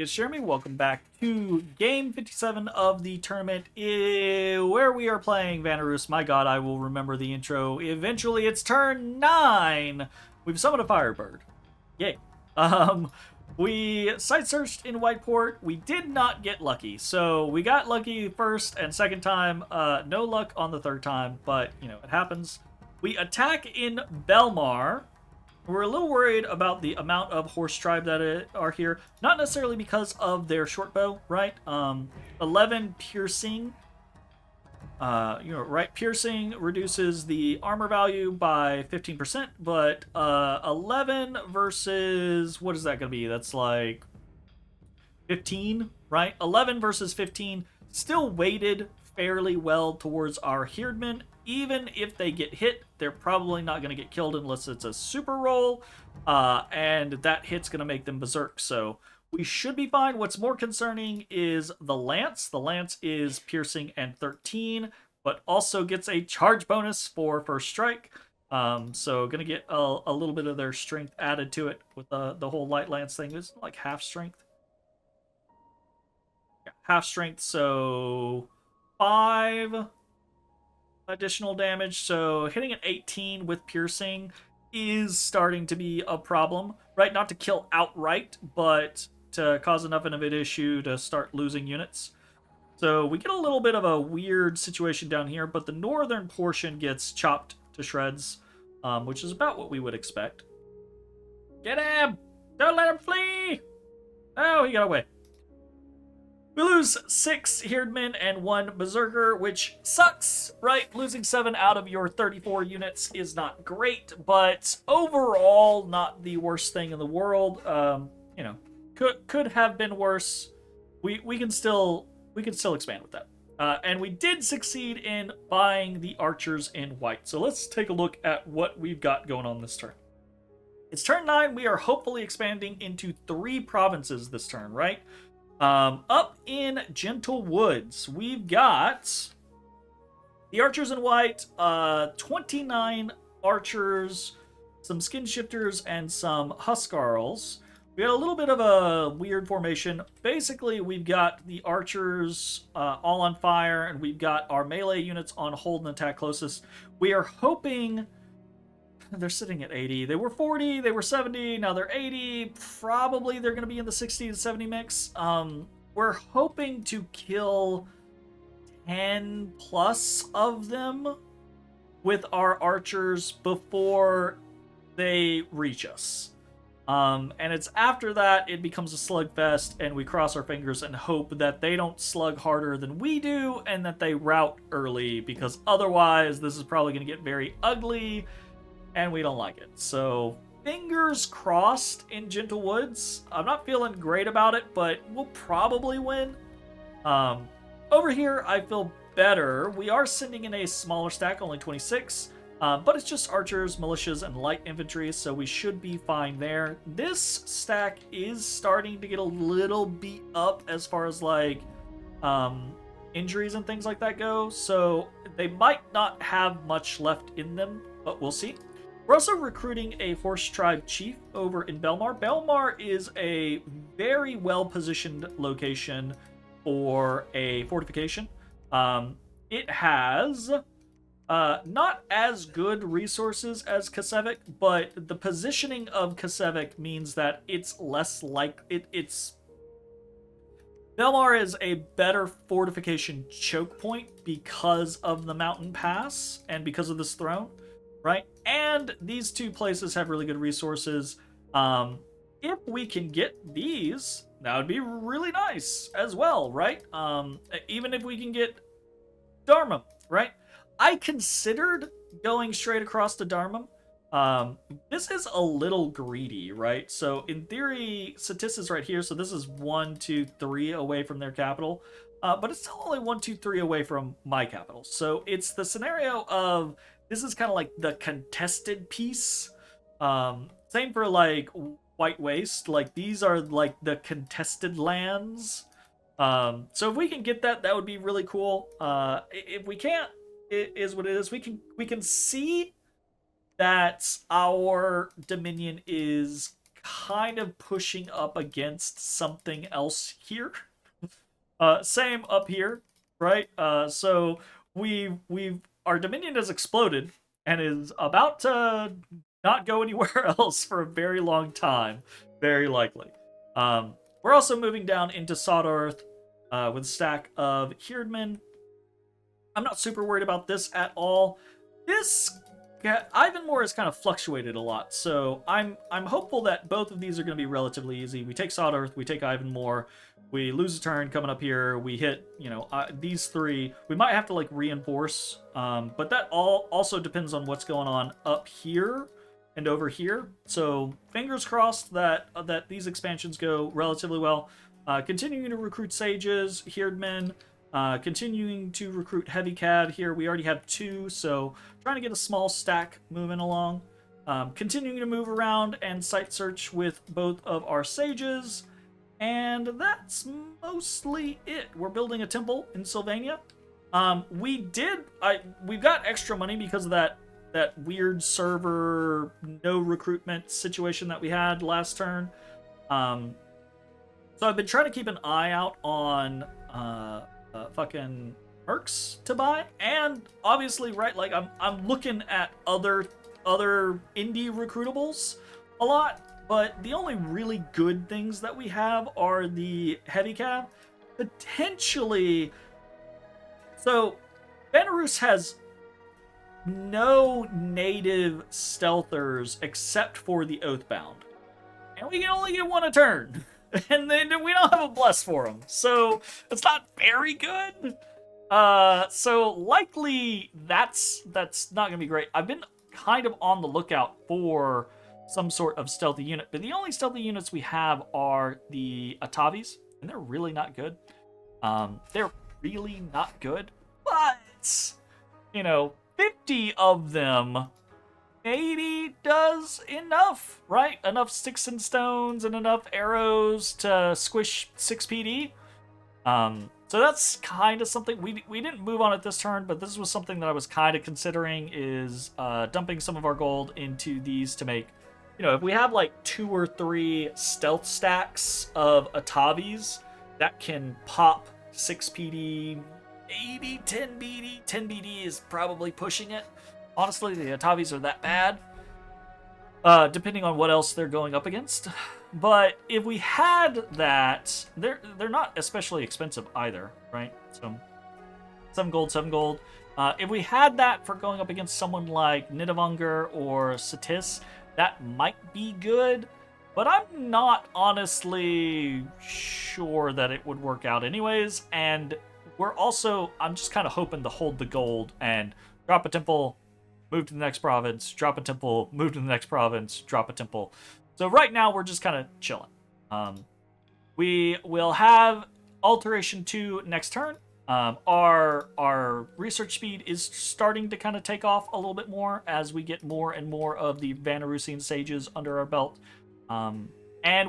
it's Jeremy. Welcome back to game 57 of the tournament, where we are playing Vanarus. My god, I will remember the intro. Eventually, it's turn 9. We've summoned a Firebird. Yay. We site-searched in Whiteport. We did not get lucky. So, we got lucky first and second time. No luck on the third time, but, you know, it happens. We attack in Belmar. We're a little worried about the amount of horse tribe that are here. Not necessarily because of their short bow, right? 11 piercing. Right? Piercing reduces the armor value by 15%, but 11 versus, what is that going to be? That's like 15, right? 11 versus 15 still weighted fairly well towards our Herdmen. Even if they get hit, they're probably not going to get killed unless it's a super roll, and that hit's going to make them berserk, so we should be fine. What's more concerning is the Lance. The Lance is piercing and 13, but also gets a charge bonus for first strike, so going to get a little bit of their strength added to it with the whole light lance thing. It's like half strength. Yeah, half strength, so 5 additional damage. So hitting an 18 with piercing is starting to be a problem, right? Not to kill outright, but to cause enough of an issue to start losing units. So we get a little bit of a weird situation down here, but the northern portion gets chopped to shreds, which is about what we would expect. Get him! Don't let him flee! Oh, he got away. We lose 6 Herdmen and 1 Berserker, which sucks, right? Losing 7 out of your 34 units is not great, but overall, not the worst thing in the world. You know, could have been worse. We can still expand with that. And we did succeed in buying the archers in white. So let's take a look at what we've got going on this turn. It's turn 9. We are hopefully expanding into 3 provinces this turn, right? Up in Gentle Woods, we've got the archers in white, 29 archers, some skin shifters, and some huskarls. We got a little bit of a weird formation. Basically, we've got the archers all on fire, and we've got our melee units on hold and attack closest. We are hoping... They're sitting at 80. They were 40, they were 70, now they're 80. Probably they're going to be in the 60 to 70 mix. We're hoping to kill 10 plus of them with our archers before they reach us. And it's after that it becomes a slugfest, and we cross our fingers and hope that they don't slug harder than we do and that they rout early, because otherwise this is probably going to get very ugly. And we don't like it. So, fingers crossed in Gentle Woods. I'm not feeling great about it, but we'll probably win. Over here, I feel better. We are sending in a smaller stack, only 26. But it's just archers, militias, and light infantry, so we should be fine there. This stack is starting to get a little beat up as far as, like, injuries and things like that go. So, they might not have much left in them, but we'll see. We're also recruiting a horse tribe chief over in Belmar. Belmar is a very well-positioned location for a fortification. It has not as good resources as Kasevik, but the positioning of Kasevik means that it's less like... Belmar is a better fortification choke point because of the mountain pass and because of this throne. Right? And these 2 places have really good resources. If we can get these, that would be really nice as well, right? Even if we can get Dharma, right? I considered going straight across to Dharma. This is a little greedy, right? So in theory, Satis is right here, so this is 1, 2, 3 away from their capital. But it's still only 1, 2, 3 away from my capital. So it's the scenario of... This is kind of like the contested piece. Same for like White Waste. Like these are like the contested lands. So if we can get that, that would be really cool. If we can't, it is what it is. We can see that our Dominion is kind of pushing up against something else here. Same up here, right? So we've our Dominion has exploded and is about to not go anywhere else for a very long time, very likely. We're also moving down into Sod Earth with a stack of Herdmen. I'm not super worried about this at all. This Ivanmore has kind of fluctuated a lot, so I'm hopeful that both of these are going to be relatively easy. We take Sod Earth, we take Ivanmore, we lose a turn coming up here, we hit, these three. We might have to like reinforce, but that also depends on what's going on up here and over here. So fingers crossed that these expansions go relatively well. Continuing to recruit sages, Herdmen, continuing to recruit heavy cad here. We already have 2, so trying to get a small stack moving along. Continuing to move around and site search with both of our sages. And that's mostly it. We're building a temple in Sylvania. We've got extra money because of that weird server no recruitment situation that we had last turn. So I've been trying to keep an eye out on fucking perks to buy, and obviously, right, like I'm looking at other indie recruitables a lot. But the only really good things that we have are the heavy cab. Potentially... So, Vanarus has no native stealthers except for the Oathbound. And we can only get 1 a turn. And then we don't have a bless for them. So, it's not very good. So, likely, that's not going to be great. I've been kind of on the lookout for some sort of stealthy unit, but the only stealthy units we have are the Atavis, and they're really not good. They're really not good, but 50 of them maybe does enough, right? Enough sticks and stones and enough arrows to squish 6 PD. So that's kind of something we didn't move on it this turn, but this was something that I was kind of considering, is dumping some of our gold into these to make, if we have like 2 or 3 stealth stacks of Atavis that can pop 6 PD, maybe 10 BD. 10 BD is probably pushing it. Honestly, the Atavis are that bad, depending on what else they're going up against. But if we had that, they're not especially expensive either, right? So 7 gold, 7 gold. If we had that for going up against someone like Nidavunger or Satis, that might be good, but I'm not honestly sure that it would work out anyways. And I'm just kind of hoping to hold the gold and drop a temple, move to the next province, drop a temple, move to the next province, drop a temple. So right now we're just kind of chilling. We will have Alteration 2 next turn. Our research speed is starting to kind of take off a little bit more as we get more and more of the Vanarusian sages under our belt. And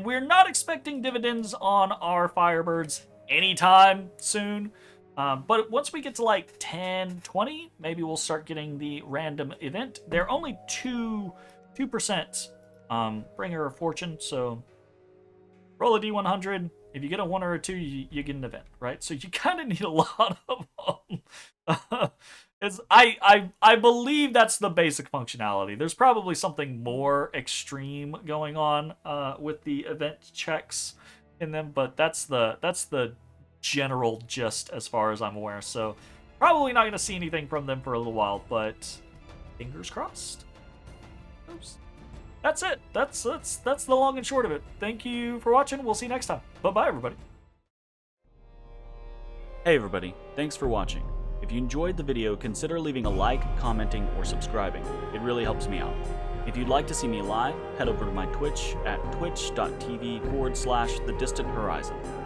we're not expecting dividends on our Firebirds anytime soon. But once we get to like 10, 20, maybe we'll start getting the random event. They're only 2% bringer of fortune, so roll a d100. If you get a 1 or a 2, you get an event, right? So you kind of need a lot of them. I believe that's the basic functionality. There's probably something more extreme going on with the event checks in them, but that's the general gist as far as I'm aware. So probably not going to see anything from them for a little while, but fingers crossed. Oops. That's it. That's the long and short of it. Thank you for watching. We'll see you next time. Bye-bye, everybody. Hey everybody, thanks for watching. If you enjoyed the video, consider leaving a like, commenting, or subscribing. It really helps me out. If you'd like to see me live, head over to my Twitch at twitch.tv/thedistanthorizon.